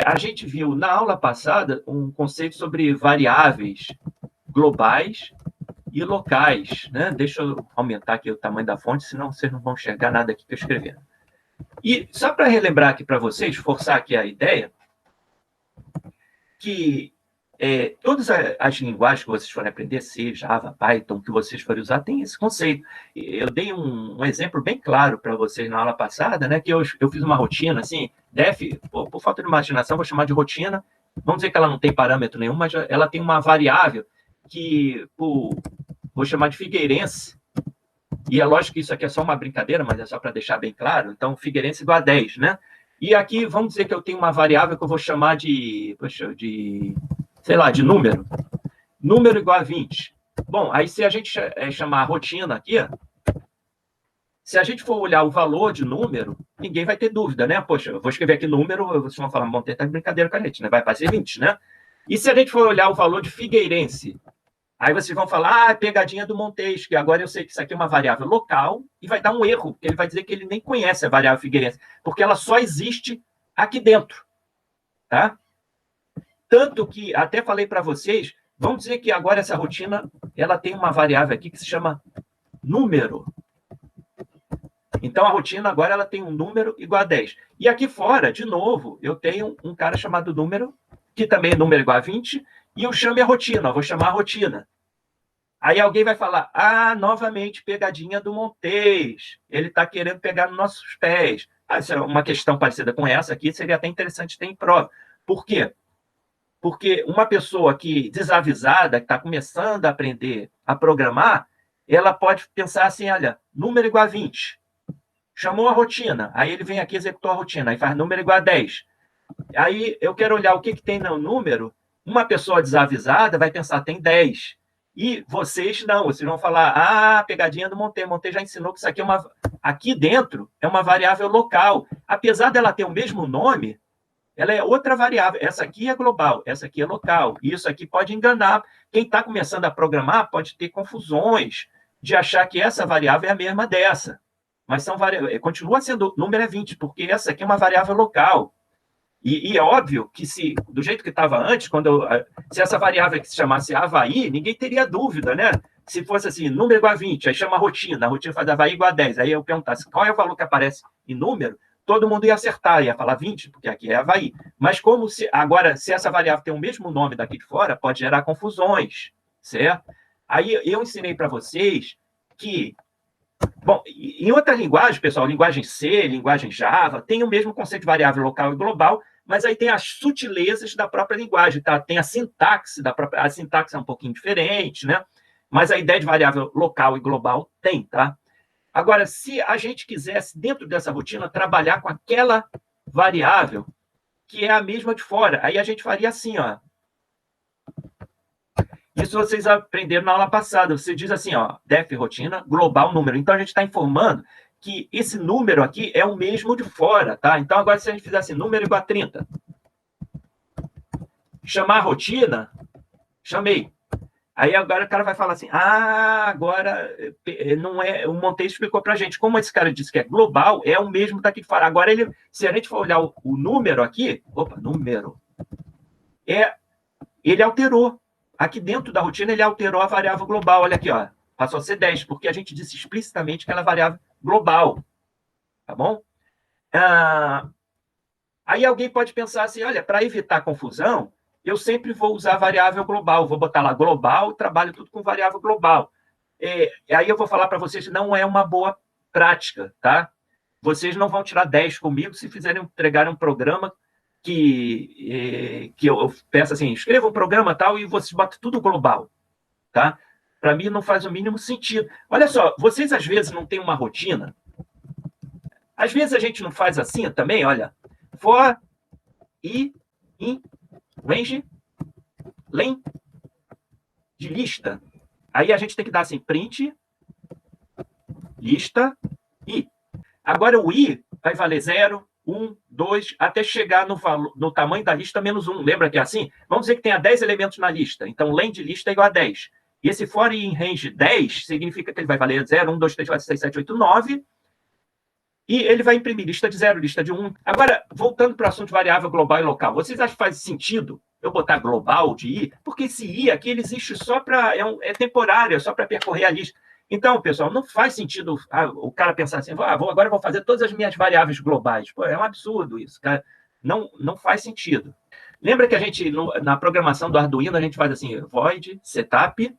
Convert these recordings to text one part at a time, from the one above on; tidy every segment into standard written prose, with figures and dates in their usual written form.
A gente viu na aula passada um conceito sobre variáveis globais e locais, né? Deixa eu aumentar aqui o tamanho da fonte, senão vocês não vão enxergar nada aqui que eu escrevi. E só para relembrar aqui para vocês, forçar aqui a ideia, que todas as linguagens que vocês forem aprender, C, Java, Python, que vocês forem usar, tem esse conceito. Eu dei um exemplo bem claro para vocês na aula passada, né, que eu fiz uma rotina, assim, def, por falta de imaginação, vou chamar de rotina. Vamos dizer que ela não tem parâmetro nenhum, mas ela tem uma variável que, vou chamar de Figueirense, e é lógico que isso aqui é só uma brincadeira, mas é só para deixar bem claro. Então, Figueirense igual a 10, né? E aqui, vamos dizer que eu tenho uma variável que eu vou chamar de número. Número igual a 20. Bom, aí se a gente chamar a rotina aqui, se a gente for olhar o valor de número, ninguém vai ter dúvida, né? Poxa, eu vou escrever aqui número, vocês vão falar, bom, tá de brincadeira com a gente, né? Vai fazer 20, né? E se a gente for olhar o valor de Figueirense, aí vocês vão falar, pegadinha do Montes, que agora eu sei que isso aqui é uma variável local, e vai dar um erro, porque ele vai dizer que ele nem conhece a variável Figueirense, porque ela só existe aqui dentro, tá? Tanto que, até falei para vocês, vamos dizer que agora essa rotina, ela tem uma variável aqui que se chama número. Então, a rotina agora ela tem um número igual a 10. E aqui fora, de novo, eu tenho um cara chamado número, que também é número igual a 20, e eu chamo a rotina, eu vou chamar a rotina. Aí alguém vai falar, novamente, pegadinha do Montes. Ele está querendo pegar nos nossos pés. Isso é uma questão parecida com essa aqui, seria até interessante ter em prova. Por quê? Porque uma pessoa que desavisada, que está começando a aprender a programar, ela pode pensar assim, olha, número igual a 20. Chamou a rotina, aí ele vem aqui e executou a rotina, aí faz número igual a 10. Aí eu quero olhar o que tem no número, uma pessoa desavisada vai pensar, tem 10. E vocês não, vocês vão falar, pegadinha do Monte. Monte já ensinou que isso aqui aqui dentro é uma variável local. Apesar dela ter o mesmo nome, ela é outra variável. Essa aqui é global, essa aqui é local. E isso aqui pode enganar. Quem está começando a programar pode ter confusões de achar que essa variável é a mesma dessa. Mas continua sendo, o número é 20, porque essa aqui é uma variável local. E é óbvio que do jeito que estava antes, se essa variável que se chamasse Havaí, ninguém teria dúvida, né? Se fosse assim, número igual a 20, aí chama a rotina faz Havaí igual a 10. Aí eu perguntasse qual é o valor que aparece em número, todo mundo ia acertar, ia falar 20, porque aqui é Havaí. Mas agora, se essa variável tem o mesmo nome daqui de fora, pode gerar confusões, certo? Aí eu ensinei para vocês que, bom, em outra linguagem, pessoal, linguagem C, linguagem Java, tem o mesmo conceito de variável local e global, mas aí tem as sutilezas da própria linguagem, tá? Tem a sintaxe a sintaxe é um pouquinho diferente, né? Mas a ideia de variável local e global tem, tá? Agora, se a gente quisesse, dentro dessa rotina, trabalhar com aquela variável que é a mesma de fora, aí a gente faria assim, ó. Isso vocês aprenderam na aula passada. Você diz assim, ó, def rotina, global número. Então, a gente está informando que esse número aqui é o mesmo de fora, tá? Então, agora, se a gente fizesse número igual a 30, chamar a rotina, chamei. Aí agora o cara vai falar assim, agora não é, o Monte explicou para a gente, como esse cara disse que é global, é o mesmo daqui de fora. Agora, se a gente for olhar o número aqui, número, ele alterou. Aqui dentro da rotina, ele alterou a variável global. Olha aqui, ó, passou a ser 10, porque a gente disse explicitamente que ela é variável global. Tá bom? Aí alguém pode pensar assim, olha, para evitar confusão, eu sempre vou usar a variável global. Vou botar lá global, trabalho tudo com variável global. Aí eu vou falar para vocês que não é uma boa prática, tá? Vocês não vão tirar 10 comigo se entregarem um programa que eu peço assim, escreva um programa tal e vocês botam tudo global, tá? Para mim não faz o mínimo sentido. Olha só, vocês às vezes não têm uma rotina. Às vezes a gente não faz assim também, olha. For i in range len de lista. Aí a gente tem que dar assim, print lista i. Agora o i vai valer 0, 1, 2, até chegar no tamanho da lista menos 1. Lembra que é assim? Vamos dizer que tenha 10 elementos na lista. Então, len de lista é igual a 10. E esse for in range 10 significa que ele vai valer 0, 1, 2, 3, 4, 5, 6, 7, 8, 9. E ele vai imprimir lista de 0, lista de 1. Agora, voltando para o assunto de variável global e local, vocês acham que faz sentido eu botar global de i? Porque esse i aqui ele existe só para... é temporário, é só para percorrer a lista. Então, pessoal, não faz sentido o cara pensar assim, agora eu vou fazer todas as minhas variáveis globais. Pô, é um absurdo isso, cara. Não faz sentido. Lembra que a gente, na programação do Arduino, a gente faz assim, void, setup.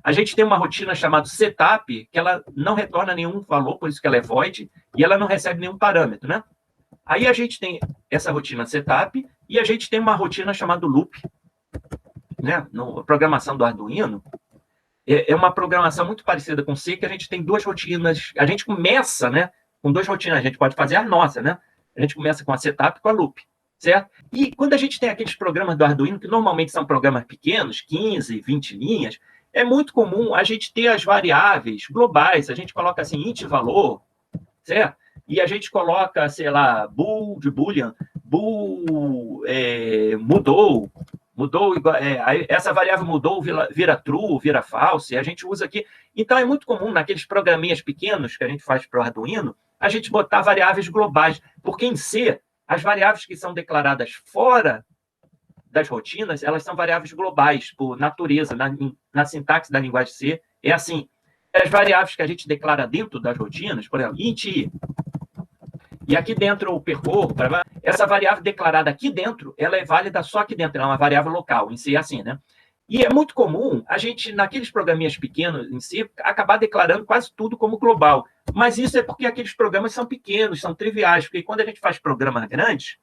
A gente tem uma rotina chamada setup, que ela não retorna nenhum valor, por isso que ela é void, e ela não recebe nenhum parâmetro, né? Aí a gente tem essa rotina setup, e a gente tem uma rotina chamada loop, né? Na programação do Arduino, é uma programação muito parecida com C, que a gente tem duas rotinas. A gente começa, né, com duas rotinas. A gente pode fazer a nossa, né? A gente começa com a setup e com a loop, certo? E quando a gente tem aqueles programas do Arduino, que normalmente são programas pequenos, 15, 20 linhas, é muito comum a gente ter as variáveis globais. A gente coloca assim, int valor, certo? E a gente coloca, sei lá, bool de boolean, bool mudou igual, essa variável mudou, vira true, vira false, a gente usa aqui. Então, é muito comum naqueles programinhas pequenos que a gente faz para o Arduino, a gente botar variáveis globais, porque em C, as variáveis que são declaradas fora das rotinas, elas são variáveis globais, por natureza, na sintaxe da linguagem C, é assim. As variáveis que a gente declara dentro das rotinas, por exemplo, int i, e aqui dentro o percorro, essa variável declarada aqui dentro, ela é válida só aqui dentro, ela é uma variável local, em si é assim, né? E é muito comum a gente, naqueles programinhas pequenos em si, acabar declarando quase tudo como global. Mas isso é porque aqueles programas são pequenos, são triviais, porque quando a gente faz programas grandes,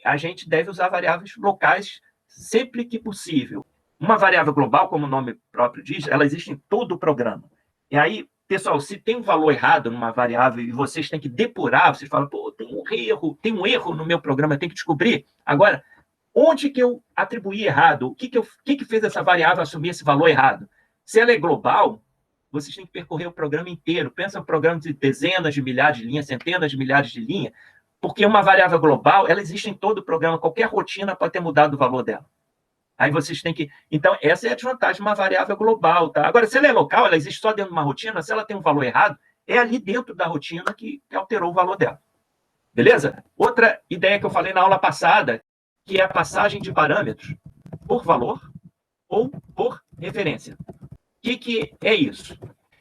a gente deve usar variáveis locais sempre que possível. Uma variável global, como o nome próprio diz, ela existe em todo o programa. E aí, pessoal, se tem um valor errado numa variável e vocês têm que depurar, vocês falam, pô, tem um erro no meu programa, eu tenho que descobrir. Agora, onde que eu atribuí errado? O que fez essa variável assumir esse valor errado? Se ela é global, vocês têm que percorrer o programa inteiro. Pensa em um programa de dezenas de milhares de linhas, centenas de milhares de linhas, porque uma variável global, ela existe em todo o programa, qualquer rotina pode ter mudado o valor dela. Aí vocês têm que... Então, essa é a desvantagem de uma variável global, tá? Agora, se ela é local, ela existe só dentro de uma rotina, se ela tem um valor errado, é ali dentro da rotina que alterou o valor dela. Beleza? Outra ideia que eu falei na aula passada, que é a passagem de parâmetros por valor ou por referência. O que é isso?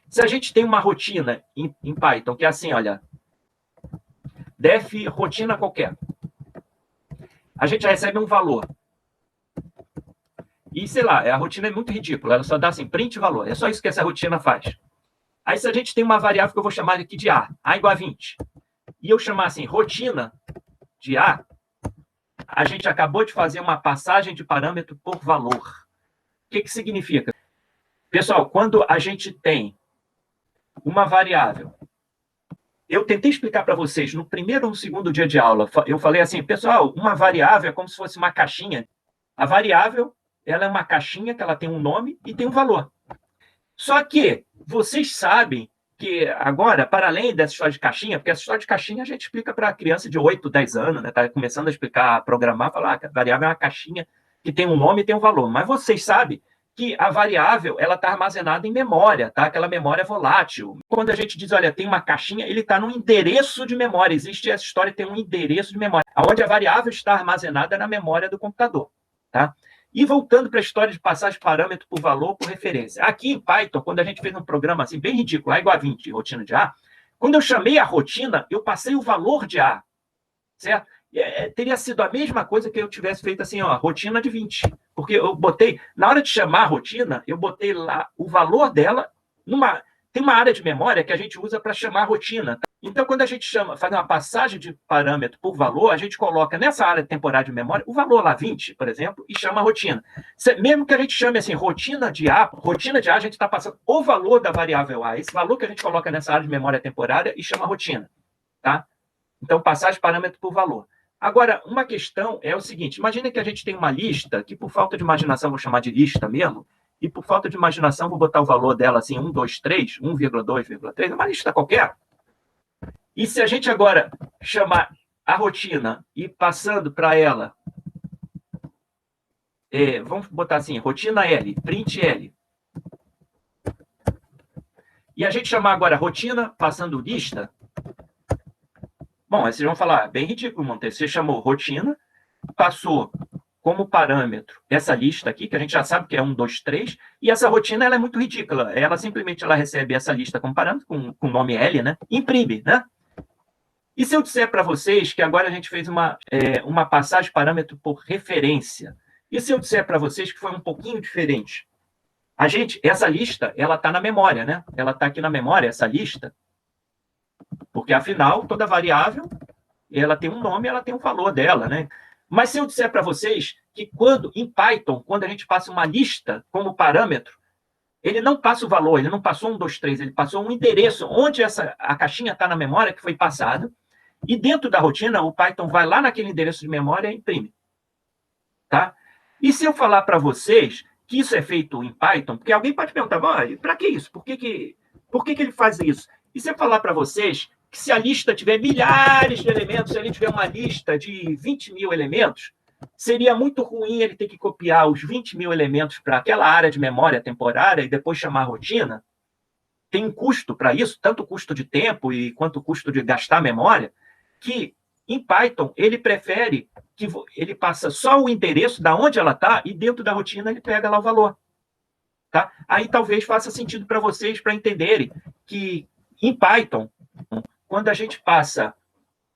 Se a gente tem uma rotina em Python, que é assim, olha, def rotina qualquer, a gente recebe um valor. E, sei lá, a rotina é muito ridícula, ela só dá assim, print valor, é só isso que essa rotina faz. Aí, se a gente tem uma variável que eu vou chamar aqui de A igual a 20, e eu chamar assim, rotina de A, a gente acabou de fazer uma passagem de parâmetro por valor. O que significa? Pessoal, quando a gente tem uma variável, eu tentei explicar para vocês no primeiro ou no segundo dia de aula, eu falei assim, pessoal, uma variável é como se fosse uma caixinha. A variável, ela é uma caixinha que ela tem um nome e tem um valor. Só que vocês sabem que agora, para além dessa história de caixinha, porque essa história de caixinha a gente explica para criança de 8, 10 anos, né? Está começando a explicar, a programar, falar que a variável é uma caixinha que tem um nome e tem um valor. Mas vocês sabem que a variável ela está armazenada em memória, tá? Aquela memória volátil. Quando a gente diz, olha, tem uma caixinha, ele está num endereço de memória. Existe essa história, tem um endereço de memória, onde a variável está armazenada na memória do computador, tá? E voltando para a história de passagem de parâmetro por valor, por referência. Aqui em Python, quando a gente fez um programa assim, bem ridículo, A igual a 20, rotina de A, quando eu chamei a rotina, eu passei o valor de A, certo? Teria sido a mesma coisa que eu tivesse feito assim, ó, rotina de 20. Porque eu botei, na hora de chamar a rotina, eu botei lá o valor dela tem uma área de memória que a gente usa para chamar a rotina. Tá? Então, quando a gente faz uma passagem de parâmetro por valor, a gente coloca nessa área temporária de memória o valor lá 20, por exemplo, e chama a rotina. Mesmo que a gente chame assim, rotina de A, a gente está passando o valor da variável A, esse valor que a gente coloca nessa área de memória temporária e chama a rotina. Tá? Então, passagem de parâmetro por valor. Agora, uma questão é o seguinte, imagina que a gente tem uma lista, que por falta de imaginação vou chamar de lista mesmo, e por falta de imaginação vou botar o valor dela assim, 1, 2, 3, 1,2,3, uma lista qualquer. E se a gente agora chamar a rotina e passando para ela, vamos botar assim, rotina L, print L. E a gente chamar agora rotina passando lista, Bom, aí vocês vão falar, bem ridículo, Monteiro. Você chamou rotina, passou como parâmetro essa lista aqui, que a gente já sabe que é 1, 2, 3, e essa rotina ela é muito ridícula. Ela simplesmente ela recebe essa lista como parâmetro, com o nome L, né? Imprime, né? E se eu disser para vocês que agora a gente fez uma passagem parâmetro por referência? E se eu disser para vocês que foi um pouquinho diferente? Essa lista, ela está na memória, né? Ela está aqui na memória, essa lista, porque afinal, toda variável, ela tem um nome, ela tem um valor dela, né? Mas se eu disser para vocês que em Python, quando a gente passa uma lista como parâmetro, ele não passa o valor, ele não passou 1, 2, 3, ele passou um endereço onde a caixinha está na memória que foi passada, e dentro da rotina, o Python vai lá naquele endereço de memória e imprime. Tá? E se eu falar para vocês que isso é feito em Python, porque alguém pode perguntar, para que isso? Por que ele faz isso? E se eu falar para vocês que se a lista tiver milhares de elementos, se ele tiver uma lista de 20 mil elementos, seria muito ruim ele ter que copiar os 20 mil elementos para aquela área de memória temporária e depois chamar a rotina? Tem um custo para isso, tanto custo de tempo quanto custo de gastar memória, que em Python ele prefere que ele passa só o endereço da onde ela está e dentro da rotina ele pega lá o valor. Tá? Aí talvez faça sentido para vocês para entenderem que em Python, quando a gente passa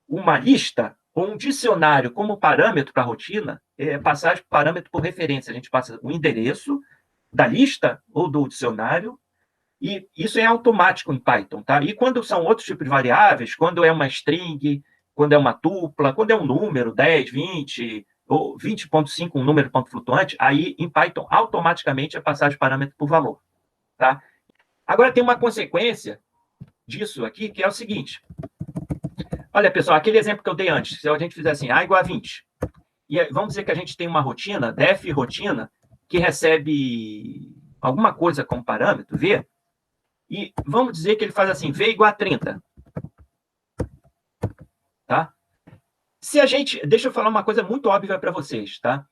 uma lista ou um dicionário como parâmetro para a rotina, é passagem parâmetro por referência. A gente passa o endereço da lista ou do dicionário, e isso é automático em Python. Tá? E quando são outros tipos de variáveis, quando é uma string, quando é uma tupla, quando é um número, 10, 20, ou 20.5, um número ponto flutuante, aí em Python automaticamente é passagem parâmetro por valor. Tá? Agora tem uma consequência disso aqui, que é o seguinte. Olha, pessoal, aquele exemplo que eu dei antes, se a gente fizer assim, A igual a 20, e vamos dizer que a gente tem uma rotina, def rotina, que recebe alguma coisa como parâmetro, V, e vamos dizer que ele faz assim, V igual a 30. Tá? Se a gente... Deixa eu falar uma coisa muito óbvia para vocês, tá?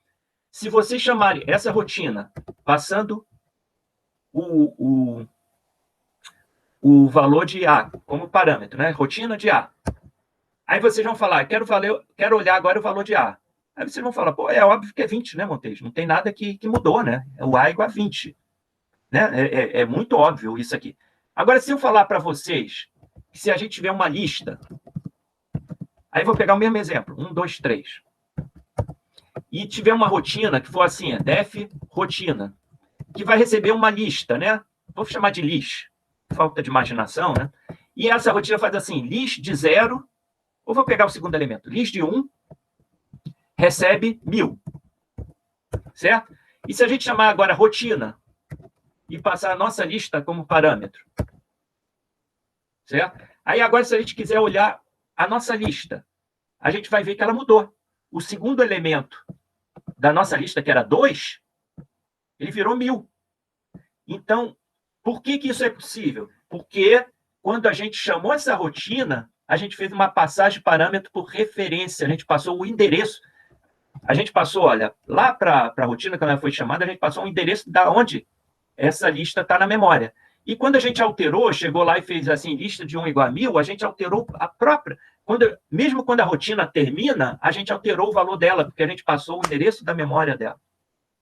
Se vocês chamarem essa rotina passando o valor de A como parâmetro, né? Rotina de A. Aí vocês vão falar, quero olhar agora o valor de A. Aí vocês vão falar, pô, é óbvio que é 20, né, Montejo? Não tem nada que mudou, né? O A igual a 20. Né? É muito óbvio isso aqui. Agora, se eu falar para vocês que se a gente tiver uma lista, aí vou pegar o mesmo exemplo, 1, 2, 3, e tiver uma rotina que for assim, def rotina, que vai receber uma lista, né? Vou chamar de list, falta de imaginação, né? E essa rotina faz assim, list de 0, ou vou pegar o segundo elemento, list de 1, recebe 1000, certo? E se a gente chamar agora rotina e passar a nossa lista como parâmetro, certo? Aí agora, se a gente quiser olhar a nossa lista, a gente vai ver que ela mudou. O segundo elemento da nossa lista, que era 2, ele virou 1000. Então, por que isso é possível? Porque quando a gente chamou essa rotina, a gente fez uma passagem de parâmetro por referência, a gente passou o endereço. A gente passou, olha, lá para a rotina, quando ela foi chamada, a gente passou o endereço da onde essa lista está na memória. E quando a gente alterou, chegou lá e fez assim, lista de 1 igual a 1000, a gente alterou a própria. Mesmo quando a rotina termina, a gente alterou o valor dela, porque a gente passou o endereço da memória dela.